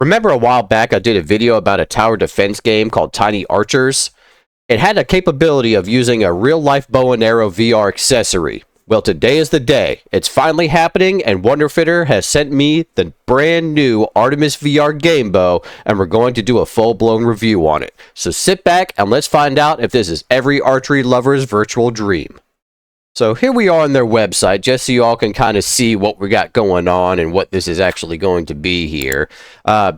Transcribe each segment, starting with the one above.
Remember a while back I did a video about a tower defense game called Tiny Archers? It had a capability of using a real-life bow and arrow VR accessory. Well, today is the day. It's finally happening, and Wonderfitter has sent me the brand new Artemis VR game bow, and we're going to do a full-blown review on it. So sit back and let's find out if this is every archery lover's virtual dream. So here we are on their website, just so you all can kind of see what we got going on and what this is actually going to be here.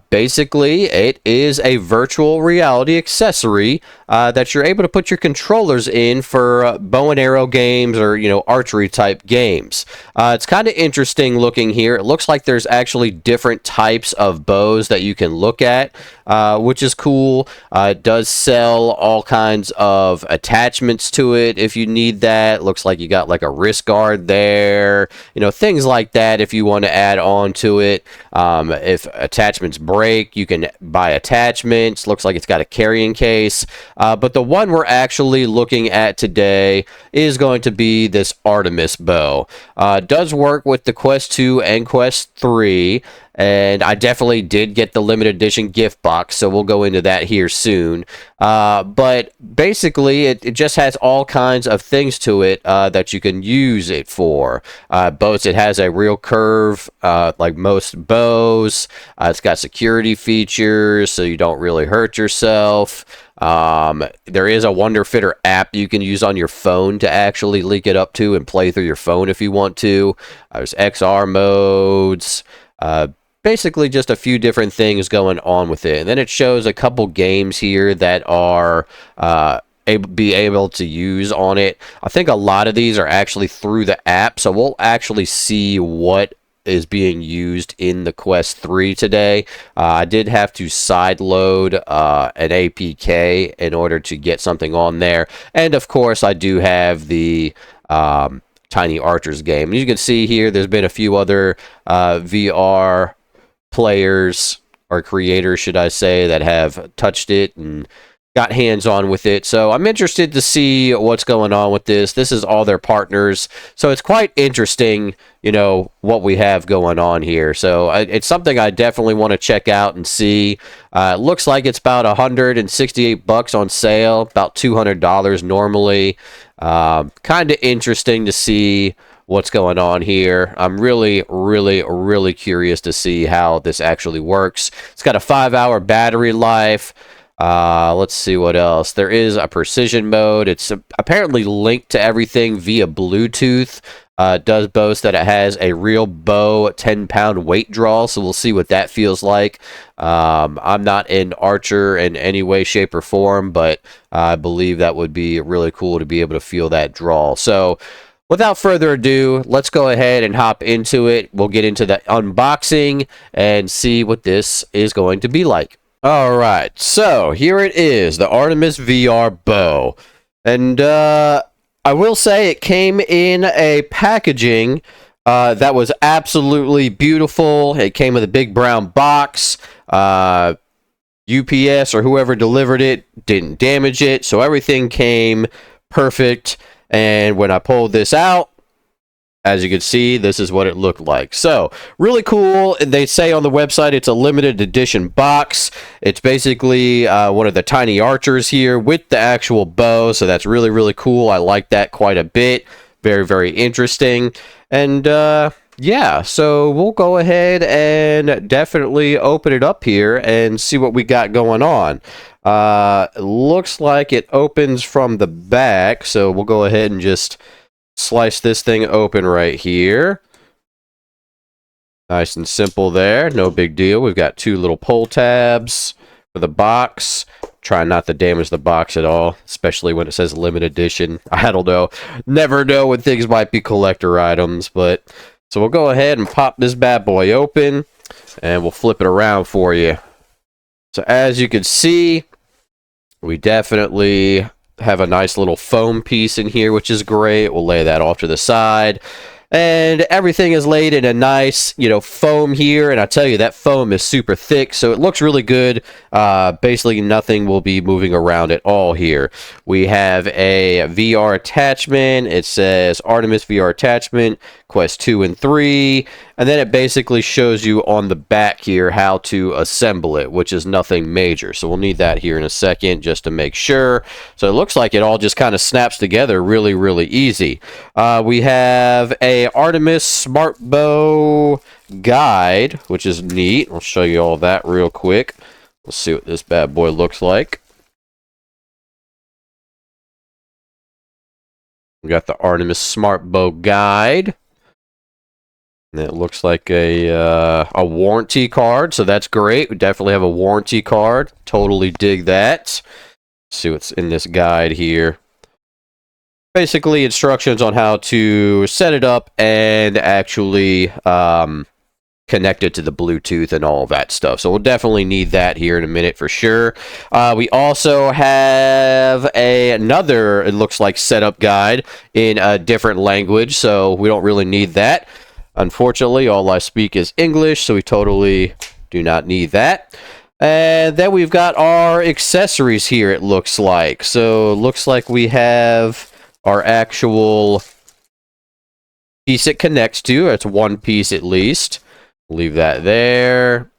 Basically, it is a virtual reality accessory that you're able to put your controllers in for bow and arrow games or, archery type games. It's kind of interesting looking here. It looks like there's actually different types of bows that you can look at, which is cool. It does sell all kinds of attachments to it if you need that. Looks like you got like a wrist guard there, things like that if you want to add on to it. If attachments break, you can buy attachments. Looks like it's got a carrying case. But the one we're actually looking at today is going to be this Artemis bow. It does work with the Quest 2 and Quest 3. And I definitely did get the limited edition gift box, so we'll go into that here soon. But basically, it just has all kinds of things to it that you can use it for. Bows, it has a real curve, like most bows. It's got security features, so you don't really hurt yourself. There is a Wonderfitter app you can use on your phone to actually link it up to and play through your phone if you want to. There's XR modes. Basically just a few different things going on with it. And then it shows a couple games here that are be able to use on it. I think a lot of these are actually through the app, so we'll actually see what is being used in the Quest 3 today. I did have to sideload an APK in order to get something on there. And of course, I do have the Tiny Archers game. And you can see here, there's been a few other VR players or creators, should I say, that have touched it and got hands-on with it. So I'm interested to see what's going on with this. This is all their partners, so it's quite interesting, what we have going on here. So it's something I definitely want to check out and see. It looks like it's about $168 on sale, about $200 normally. Kind of interesting to see what's going on here. I'm really, really, really curious to see how this actually works. It's got a 5-hour battery life. Let's see what else. There is a precision mode. It's apparently linked to everything via Bluetooth. It does boast that it has a real bow 10-pound weight draw, so we'll see what that feels like. I'm not an archer in any way, shape, or form, but I believe that would be really cool to be able to feel that draw. So without further ado, let's go ahead and hop into it. We'll get into the unboxing and see what this is going to be like. All right, so here it is, the Artemis VR Bow. And I will say it came in a packaging that was absolutely beautiful. It came with a big brown box. UPS or whoever delivered it didn't damage it, so everything came perfect. And when I pulled this out, as you can see, this is what it looked like. So, really cool. They say on the website it's a limited edition box. It's basically one of the Tiny Archers here with the actual bow. So that's really, really cool. I like that quite a bit. Very, very interesting. And yeah, so we'll go ahead and definitely open it up here and see what we got going on. Looks like it opens from the back, so we'll go ahead and just slice this thing open right here. Nice and simple there, no big deal. We've got two little pull tabs for the box. Try not to damage the box at all, especially when it says limited edition. I don't know, never know when things might be collector items, but so we'll go ahead and pop this bad boy open and we'll flip it around for you. So as you can see, we definitely have a nice little foam piece in here, which is great. We'll lay that off to the side. And everything is laid in a nice, foam here. And I tell you, that foam is super thick, so it looks really good. Basically, nothing will be moving around at all here. We have a VR attachment. It says Artemis VR attachment, Quest 2 and 3. And then it basically shows you on the back here how to assemble it, which is nothing major. So we'll need that here in a second just to make sure. So it looks like it all just kind of snaps together really, really easy. We have a Artemis Smart Bow guide, which is neat. I'll show you all that real quick. Let's see what this bad boy looks like. We got the Artemis Smart Bow guide. And it looks like a warranty card, so that's great. We definitely have a warranty card. Totally dig that. Let's see what's in this guide here. Basically, instructions on how to set it up and actually connect it to the Bluetooth and all of that stuff. So we'll definitely need that here in a minute for sure. We also have another, it looks like, setup guide in a different language, so we don't really need that. Unfortunately, all I speak is English, so we totally do not need that. And then we've got our accessories here, it looks like. So it looks like we have our actual piece it connects to. It's one piece at least. Leave that there.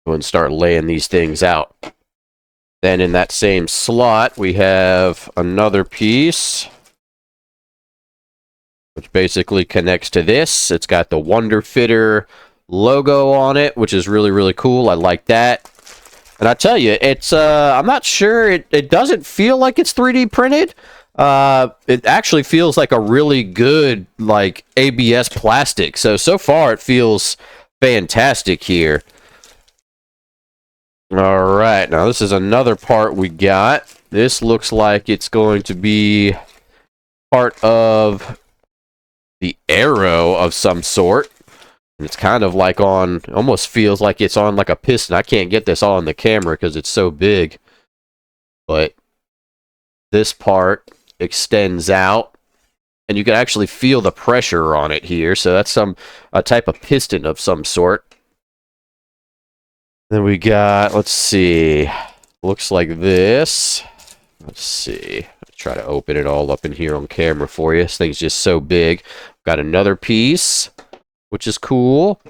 Go and start laying these things out. Then in that same slot, we have another piece, which basically connects to this. It's got the Wonderfitter logo on it, which is really, really cool. I like that. And I tell you, it's, I'm not sure, it doesn't feel like it's 3D printed. It actually feels like a really good, like, ABS plastic. So far it feels fantastic here. All right, now this is another part we got. This looks like it's going to be part of the arrow of some sort. And it's kind of like on, almost feels like it's on like a piston. I can't get this all on the camera because it's so big. But this part extends out, and you can actually feel the pressure on it here. So that's a type of piston of some sort. Then we got, let's see, looks like this. Let's see. Try to open it all up in here on camera for you. This thing's just so big. Got another piece, which is cool.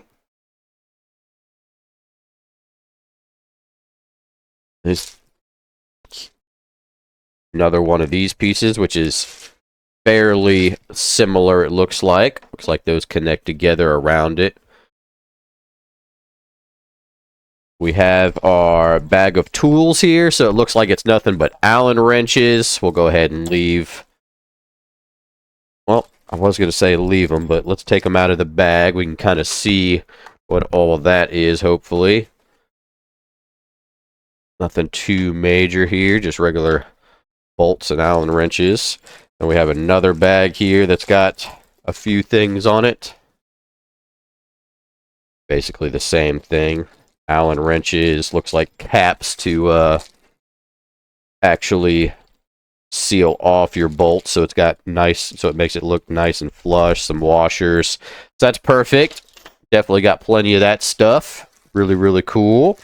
There's another one of these pieces, which is fairly similar, it looks like. Looks like those connect together around it. We have our bag of tools here, so it looks like it's nothing but Allen wrenches. We'll go ahead and leave. Well, I was going to say leave them, but let's take them out of the bag. We can kind of see what all of that is, hopefully. Nothing too major here, just regular bolts and Allen wrenches. And we have another bag here that's got a few things on it. Basically the same thing. Allen wrenches, looks like caps to actually seal off your bolts, so it's got nice, so it makes it look nice and flush. Some washers, so that's perfect. Definitely got plenty of that stuff. Really, really cool.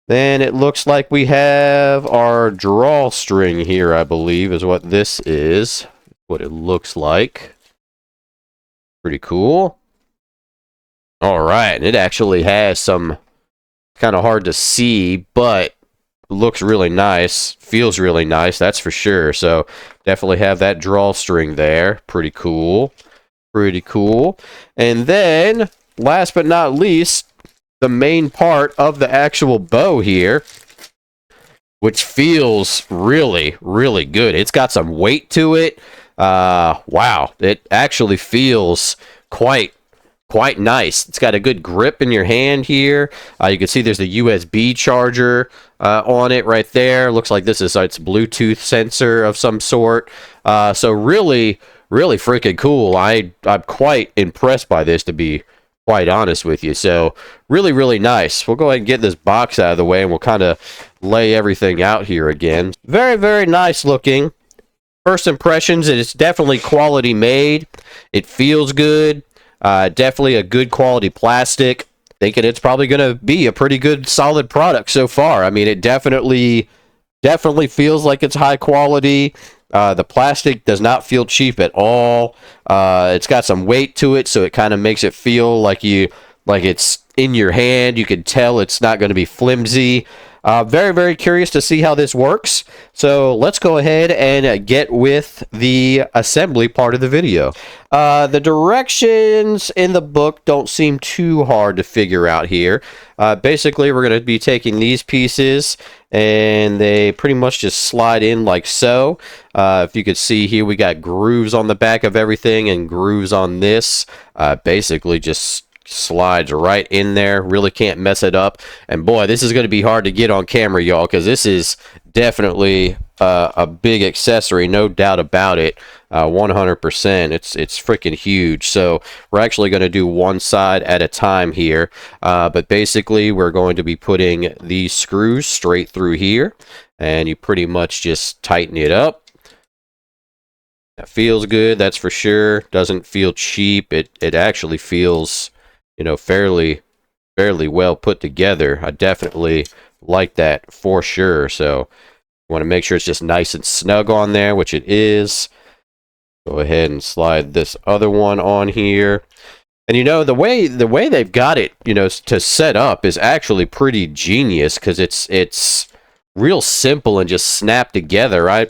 Then it looks like we have our drawstring here, I believe, is what this is. What it looks like. Pretty cool. All right, and it actually has some, kind of hard to see, but looks really nice, feels really nice, that's for sure. So definitely have that drawstring there. Pretty cool. Pretty cool. And then, last but not least, the main part of the actual bow here, which feels really, really good. It's got some weight to it. Wow, it actually feels quite nice. It's got a good grip in your hand here. You can see there's a USB charger on it right there. Looks like this is its Bluetooth sensor of some sort. So really, really freaking cool. I'm quite impressed by this, to be quite honest with you. So really, really nice. We'll go ahead and get this box out of the way, and we'll kind of lay everything out here again. Very, very nice looking. first impressions, it's definitely quality made. It feels good. Definitely a good quality plastic. Thinking it's probably going to be a pretty good solid product so far. I mean, it definitely feels like it's high quality. The plastic does not feel cheap at all. It's got some weight to it, so it kind of makes it feel like it's in your hand. You can tell it's not going to be flimsy. Very, very curious to see how this works. So let's go ahead and get with the assembly part of the video. The directions in the book don't seem too hard to figure out here. Basically, we're going to be taking these pieces, and they pretty much just slide in like so. If you could see here, we got grooves on the back of everything and grooves on this. Basically, just slides right in there. Really can't mess it up. And boy, this is going to be hard to get on camera, y'all, because this is definitely a big accessory, no doubt about it. 100%. It's freaking huge. So we're actually going to do one side at a time here. But basically, we're going to be putting these screws straight through here, and you pretty much just tighten it up. That feels good, that's for sure. Doesn't feel cheap. It actually feels, you know, fairly well put together. I definitely like that for sure. So want to make sure it's just nice and snug on there, which it is. Go ahead and slide this other one on here. And you know, the way they've got it, you know, to set up is actually pretty genius, because it's real simple and just snap together. I,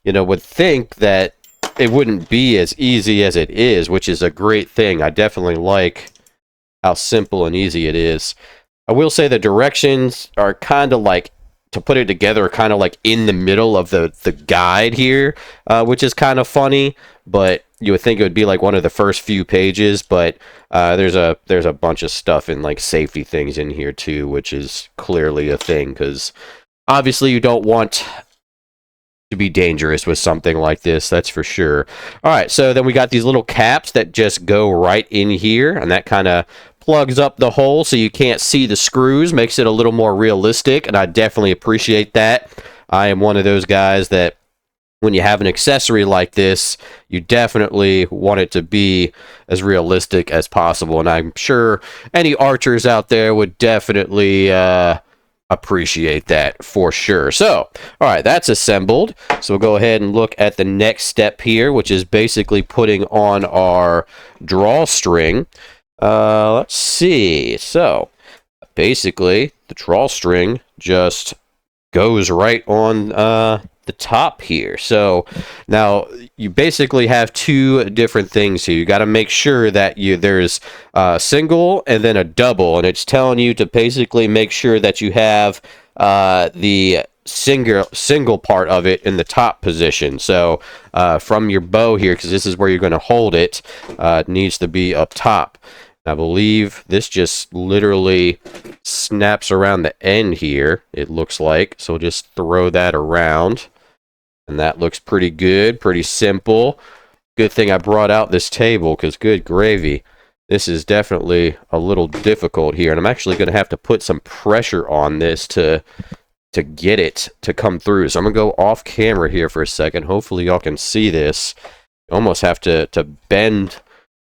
you know, would think that it wouldn't be as easy as it is, which is a great thing. I definitely like how simple and easy it is. I will say the directions are kind of like, to put it together, kind of like in the middle of the guide here, which is kind of funny, but you would think it would be like one of the first few pages, but there's a bunch of stuff in like safety things in here too, which is clearly a thing, because obviously you don't want to be dangerous with something like this, that's for sure. All right, so then we got these little caps that just go right in here, and that kind of plugs up the hole so you can't see the screws, makes it a little more realistic, and I definitely appreciate that. I am one of those guys that when you have an accessory like this, you definitely want it to be as realistic as possible, and I'm sure any archers out there would definitely appreciate that for sure. So, all right, that's assembled. So we'll go ahead and look at the next step here, which is basically putting on our drawstring. Let's see. So, basically, the drawstring just goes right on the top here. So now you basically have two different things here. You got to make sure that there's a single and then a double, and it's telling you to basically make sure that you have the single part of it in the top position. So from your bow here, because this is where you're going to hold it, it needs to be up top. I believe this just literally snaps around the end here, it looks like. So just throw that around. And that looks pretty good, pretty simple. Good thing I brought out this table, because good gravy. This is definitely a little difficult here. And I'm actually going to have to put some pressure on this to get it to come through. So I'm going to go off camera here for a second. Hopefully y'all can see this. You almost have to bend.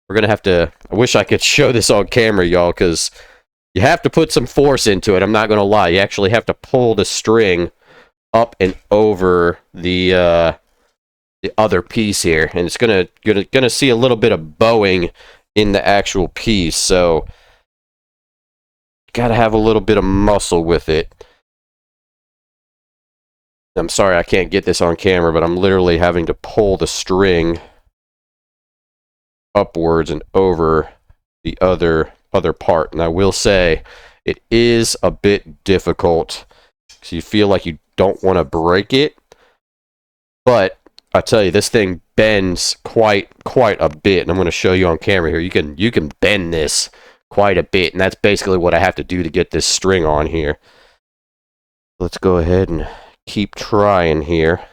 We're going to have to... I wish I could show this on camera, y'all, because you have to put some force into it. I'm not going to lie. You actually have to pull the string up and over the other piece here, and it's gonna see a little bit of bowing in the actual piece, so gotta have a little bit of muscle with it. I'm sorry I can't get this on camera, but I'm literally having to pull the string upwards and over the other part, and I will say it is a bit difficult, so you feel like you don't want to break it, but I tell you, this thing bends quite a bit, and I'm going to show you on camera here. You can bend this quite a bit, and that's basically what I have to do to get this string on here. Let's go ahead and keep trying here.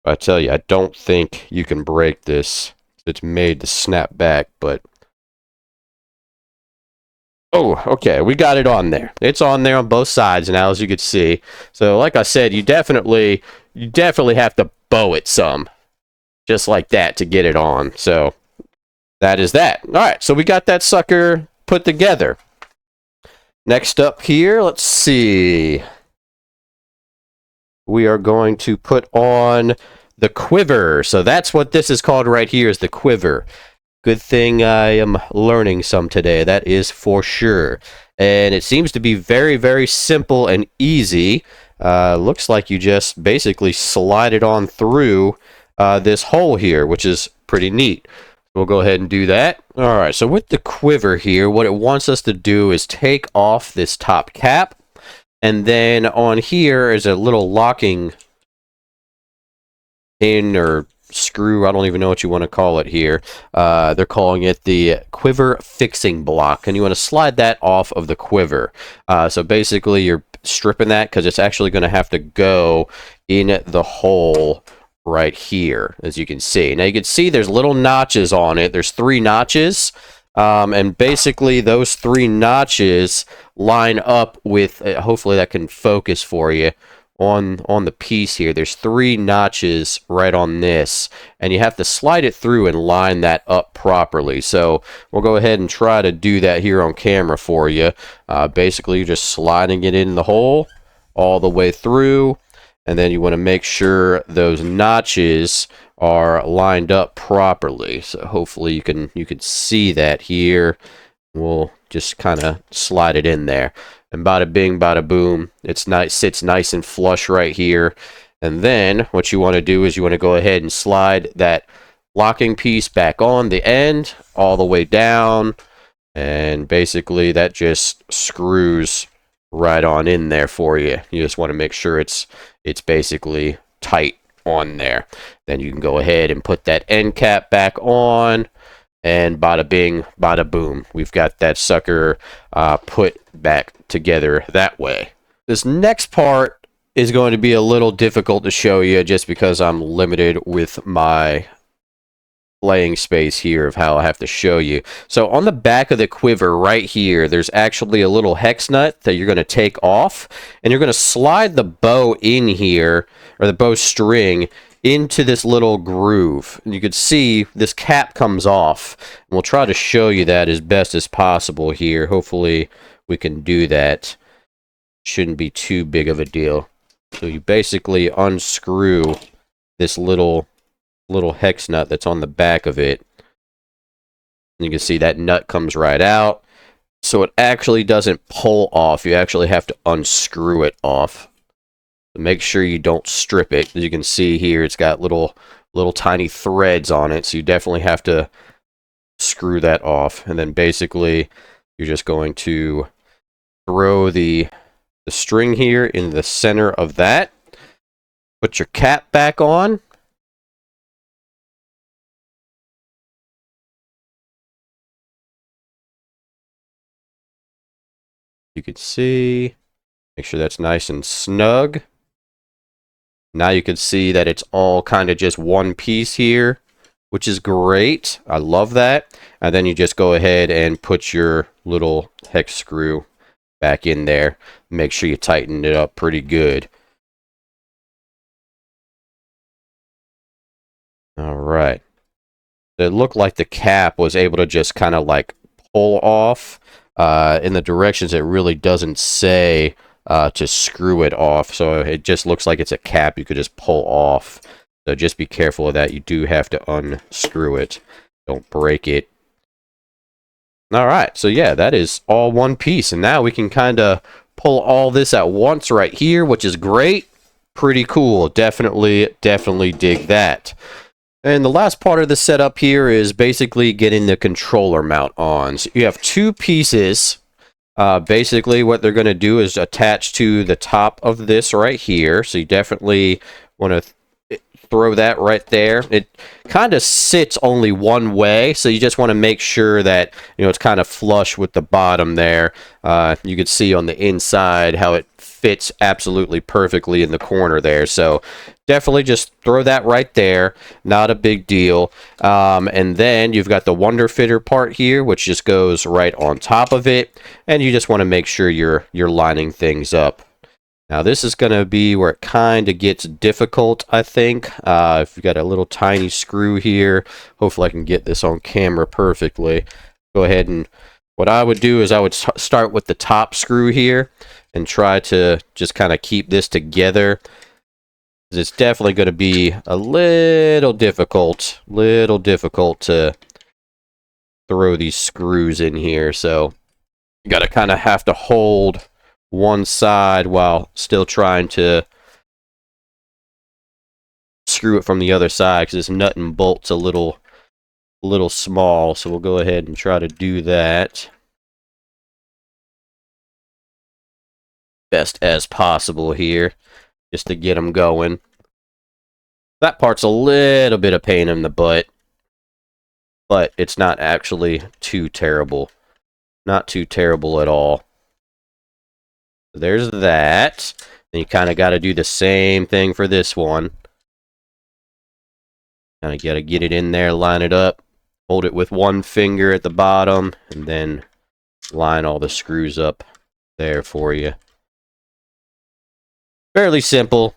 I tell you, I don't think you can break this. It's made to snap back, but Oh, okay, we got it on there. It's on there on both sides now, as you can see. So, like I said, you definitely have to bow it some, just like that, to get it on. So, that is that. All right, so we got that sucker put together. Next up here, let's see. We are going to put on the quiver. So that's what this is called right here, is the quiver. Good thing I am learning some today, that is for sure. And it seems to be very, very simple and easy. Looks like you just basically slide it on through this hole here, which is pretty neat. We'll go ahead and do that. All right, so with the quiver here, what it wants us to do is take off this top cap. And then on here is a little locking pin or screw, I don't even know what you want to call it here. They're calling it the quiver fixing block, and you want to slide that off of the quiver. So basically you're stripping that because it's actually going to have to go in the hole right here, as you can see. Now you can see there's little notches on it. There's 3 notches, and basically those 3 notches line up with, hopefully that can focus for you, on the piece here. There's 3 notches right on this, and you have to slide it through and line that up properly. So we'll go ahead and try to do that here on camera for you. Basically you're just sliding it in the hole all the way through, and then you want to make sure those notches are lined up properly. So hopefully you can see that here. We'll just kind of slide it in there, and bada bing, bada boom. It's nice, sits nice and flush right here. And then what you want to do is you want to go ahead and slide that locking piece back on the end all the way down, and basically that just screws right on in there for you. You just want to make sure it's basically tight on there. Then you can go ahead and put that end cap back on, and bada bing, bada boom. We've got that sucker put back together that way. This next part is going to be a little difficult to show you just because I'm limited with my playing space here of how I have to show you. So on the back of the quiver right here, there's actually a little hex nut that you're going to take off, and you're going to slide the bow in here, or the bow string, into this little groove. And you can see this cap comes off, and we'll try to show you that as best as possible here. Hopefully we can do that. Shouldn't be too big of a deal. So you basically unscrew this little hex nut that's on the back of it. And you can see that nut comes right out. So it actually doesn't pull off. You actually have to unscrew it off. Make sure you don't strip it. As you can see here, it's got little tiny threads on it, so you definitely have to screw that off. And then basically you're just going to throw the string here in the center of that. Put your cap back on. You can see, make sure that's nice and snug. Now you can see that it's all kind of just one piece here, which is great. I love that. And then you just go ahead and put your little hex screw back in there. Make sure you tighten it up pretty good. All right. It looked like the cap was able to just kind of like pull off. In the directions, it really doesn't say to screw it off, so it just looks like it's a cap you could just pull off. So just be careful of that. You do have to unscrew it. Don't break it. Alright, so yeah, that is all one piece, and now we can kind of pull all this at once right here, which is great. Pretty cool. Definitely dig that. And the last part of the setup here is basically getting the controller mount on. So you have 2 pieces. Basically what they're going to do is attach to the top of this right here. So you definitely want to throw that right there. It kind of sits only one way, so you just want to make sure that, you know, it's kind of flush with the bottom there. You can see on the inside how it fits absolutely perfectly in the corner there. So definitely just throw that right there. Not a big deal. And then you've got the Wonderfitter part here, which just goes right on top of it. And you just want to make sure you're lining things up. Now this is going to be where it kind of gets difficult, I think. If you've got a little tiny screw here, hopefully I can get this on camera perfectly. Go ahead and what I would do is I would start with the top screw here and try to just kind of keep this together. It's definitely going to be a little difficult to throw these screws in here. So you got to kind of have to hold one side while still trying to screw it from the other side, because this nut and bolt's a little small. So we'll go ahead and try to do that best as possible here, just to get them going. That part's a little bit of pain in the butt, but it's not actually too terrible. Not too terrible at all. There's that. Then you kind of got to do the same thing for this one. Kind of got to get it in there, line it up, hold it with one finger at the bottom, and then line all the screws up there for you. Fairly simple.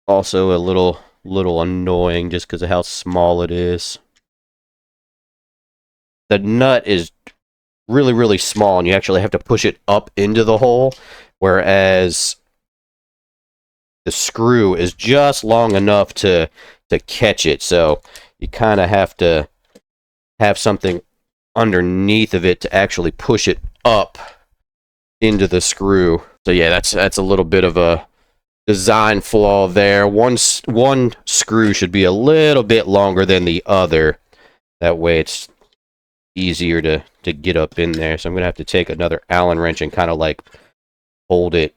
Also a little annoying just because of how small it is. The nut is really small, and you actually have to push it up into the hole, whereas the screw is just long enough to catch it. So you kind of have to have something underneath of it to actually push it up into the screw. So yeah, that's a little bit of a design flaw there. One screw should be a little bit longer than the other. That way it's easier to get up in there. So I'm going to have to take another Allen wrench and kind of like hold it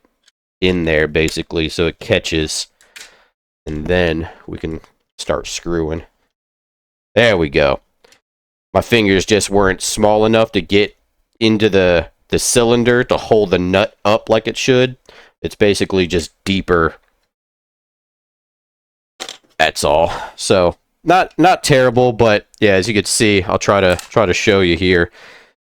in there basically so it catches. And then we can start screwing. There we go. My fingers just weren't small enough to get into the cylinder to hold the nut up like it should. It's basically just deeper. That's all. So not terrible, but yeah, as you can see, I'll try to show you here.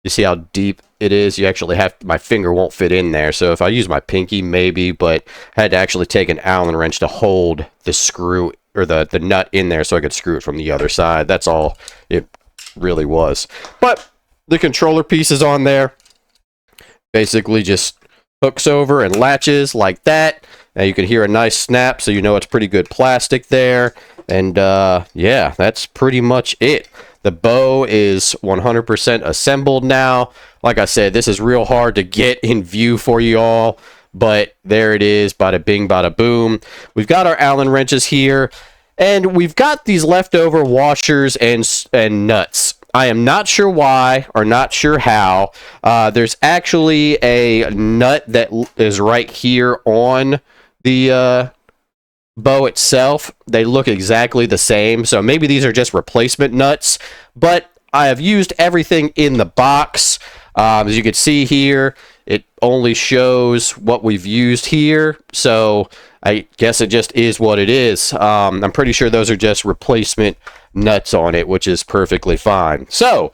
You see how deep it is? You actually have, my finger won't fit in there. So if I use my pinky, maybe, but I had to actually take an Allen wrench to hold the screw or the nut in there so I could screw it from the other side. That's all it really was. But the controller piece is on there. Basically just hooks over and latches like that. Now you can hear a nice snap, so you know it's pretty good plastic there. And yeah, that's pretty much it. The bow is 100% assembled now. Like I said, this is real hard to get in view for you all, but there it is, bada bing, bada boom. We've got our Allen wrenches here, and we've got these leftover washers and nuts. I am not sure why or not sure how. There's actually a nut that is right here on the bow itself. They look exactly the same, so maybe these are just replacement nuts, but I have used everything in the box. As you can see here, it only shows what we've used here, so I guess it just is what it is. I'm pretty sure those are just replacement nuts on it, which is perfectly fine. So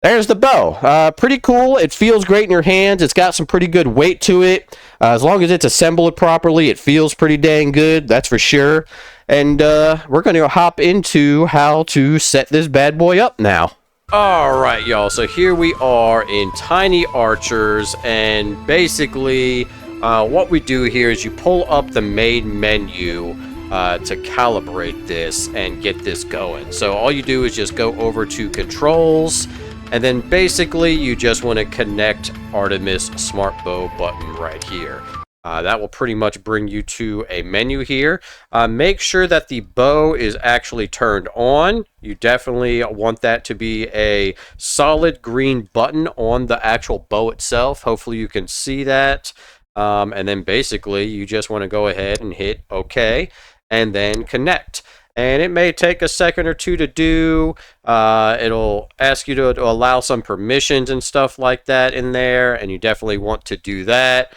there's the bow. Pretty cool. It feels great in your hands. It's got some pretty good weight to it. As long as it's assembled properly, it feels pretty dang good, that's for sure. And we're going to hop into how to set this bad boy up now. Alright, y'all, so here we are in Tiny Archers, and basically what we do here is you pull up the main menu to calibrate this and get this going. So all you do is just go over to Controls, and then basically you just want to connect Artemis Smart Bow button right here. That will pretty much bring you to a menu here. Make sure that the bow is actually turned on. You definitely want that to be a solid green button on the actual bow itself. Hopefully you can see that. And then basically you just want to go ahead and hit OK and then connect. and it may take a second or two to do. It'll ask you to allow some permissions and stuff like that in there, and you definitely want to do that,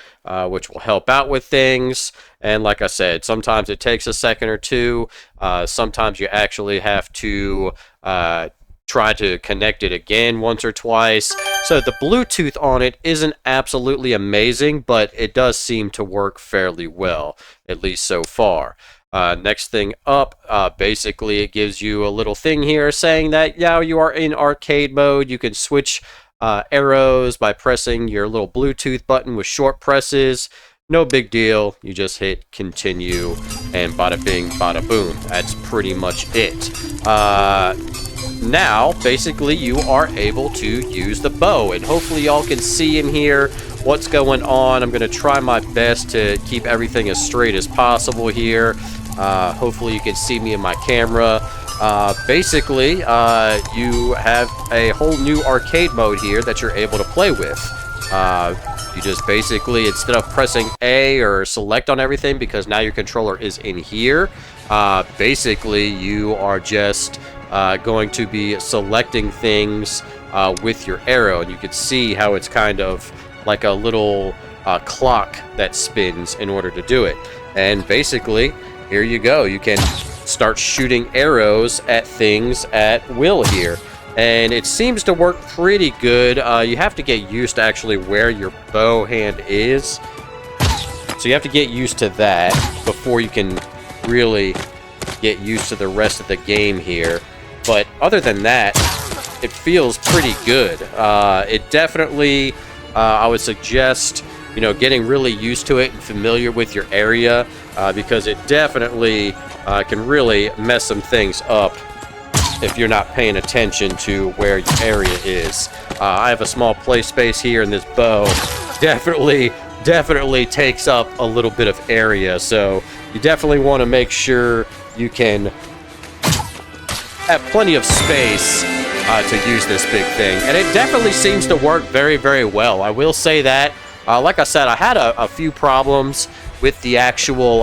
which will help out with things. And like I said, sometimes it takes a second or two. Sometimes you actually have to try to connect it again once or twice. So the Bluetooth on it isn't absolutely amazing, but it does seem to work fairly well, at least so far. Next thing up, basically it gives you a little thing here saying that, yeah, you are in arcade mode. You can switch arrows by pressing your little Bluetooth button with short presses. No big deal. You just hit continue and bada bing, bada boom. That's pretty much it. Now, basically, you are able to use the bow, and hopefully y'all can see in here what's going on. I'm going to try my best to keep everything as straight as possible here. Hopefully you can see me in my camera. Basically, you have a whole new arcade mode here that you're able to play with. You just basically, instead of pressing A or select on everything, because now your controller is in here, basically you are just going to be selecting things with your arrow, and you can see how it's kind of like a little clock that spins in order to do it. And basically, here you go. You can start shooting arrows at things at will here. And it seems to work pretty good. You have to get used to actually where your bow hand is. So you have to get used to that before you can really get used to the rest of the game here. But other than that, it feels pretty good. It definitely, I would suggest, you know, getting really used to it and familiar with your area, because it definitely can really mess some things up if you're not paying attention to where your area is. I have a small play space here, and this bow definitely takes up a little bit of area, so you definitely want to make sure you can have plenty of space to use this big thing. And it definitely seems to work very, very well. I will say that. Like I said, I had a few problems with the actual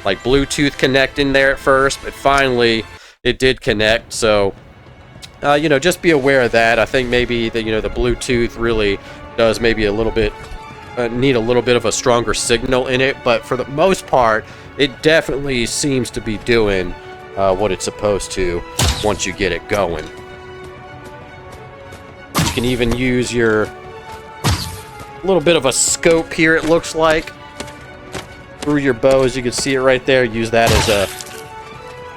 like Bluetooth connecting there at first, but finally it did connect. So you know, just be aware of that. I think maybe the the Bluetooth really does maybe a little bit need a little bit of a stronger signal in it, but for the most part, it definitely seems to be doing what it's supposed to once you get it going. You can even use your little bit of a scope here, it looks like, through your bow, as you can see it right there. Use that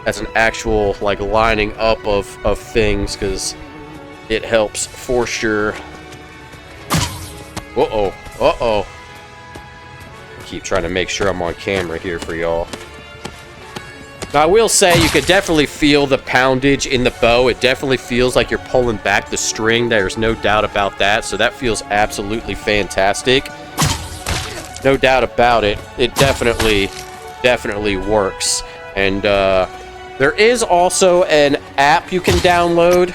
as an actual like lining up of things, because it helps for sure. Uh-oh. Keep trying to make sure I'm on camera here for y'all. Now, I will say you could definitely feel the poundage in the bow. It definitely feels like you're pulling back the string. There's no doubt about that. So that feels absolutely fantastic. No doubt about it. It definitely works. And there is also an app you can download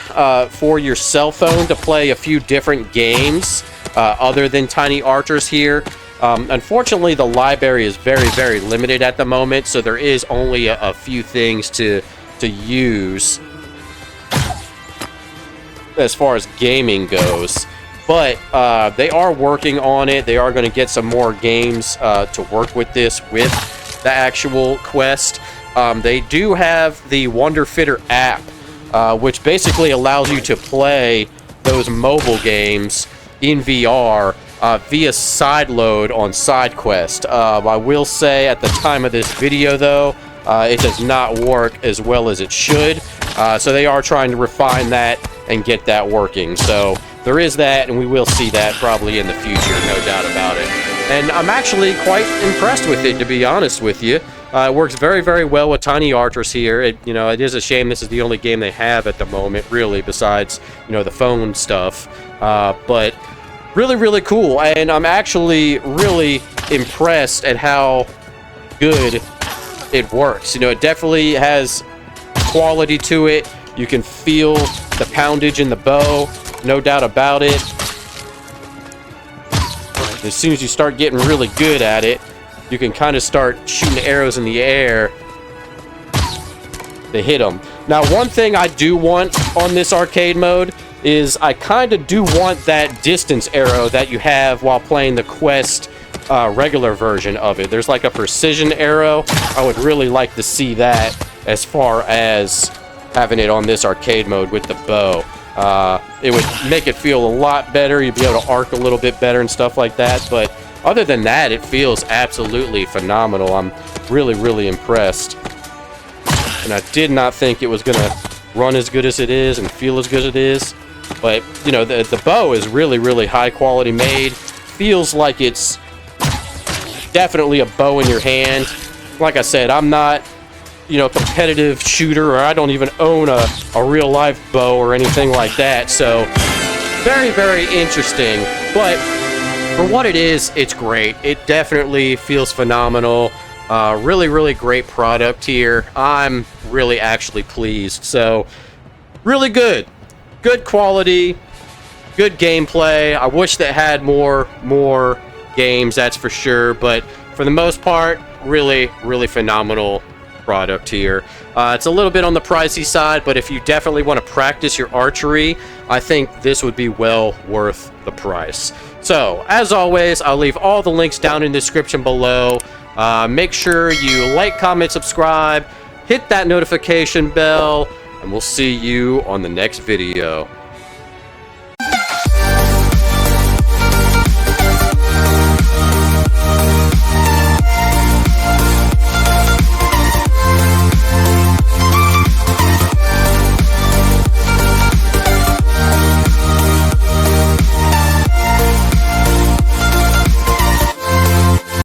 for your cell phone to play a few different games other than Tiny Archers here. Unfortunately, the library is very, very limited at the moment, so there is only a few things to use as far as gaming goes. But they are working on it. They are going to get some more games to work with this, with the actual Quest. They do have the Wonderfitter app, which basically allows you to play those mobile games in VR via sideload on SideQuest. I will say at the time of this video, though, it does not work as well as it should. So they are trying to refine that and get that working. So there is that, and we will see that probably in the future, no doubt about it. And I'm actually quite impressed with it, to be honest with you. It works very, very well with Tiny Archers here. It is a shame this is the only game they have at the moment, really, besides, the phone stuff. But really, really cool. And I'm actually really impressed at how good it works. It definitely has quality to it. You can feel the poundage in the bow, no doubt about it. As soon as you start getting really good at it, you can kind of start shooting arrows in the air hit them. Now, one thing I do want on this arcade mode is I kind of do want that distance arrow that you have while playing the Quest regular version of it. There's like a precision arrow. I would really like to see that as far as having it on this arcade mode with the bow. It would make it feel a lot better. You'd be able to arc a little bit better and stuff like that. But other than that, it feels absolutely phenomenal. I'm really, really impressed. And I did not think it was going to run as good as it is and feel as good as it is. But, you know, the bow is really, really high quality made. Feels like it's definitely a bow in your hand. Like I said, I'm not, you know, a competitive shooter, or I don't even own a real life bow or anything like that. So, very, very interesting. But for what it is, it's great. It definitely feels phenomenal. Really, really great product here. I'm really actually pleased. So, really good. Good quality. Good gameplay. I wish that had more games, that's for sure. But for the most part, really, really phenomenal product here. It's a little bit on the pricey side, but if you definitely want to practice your archery, I think this would be well worth the price. So, as always, I'll leave all the links down in the description below. Make sure you like, comment, subscribe, hit that notification bell, and we'll see you on the next video.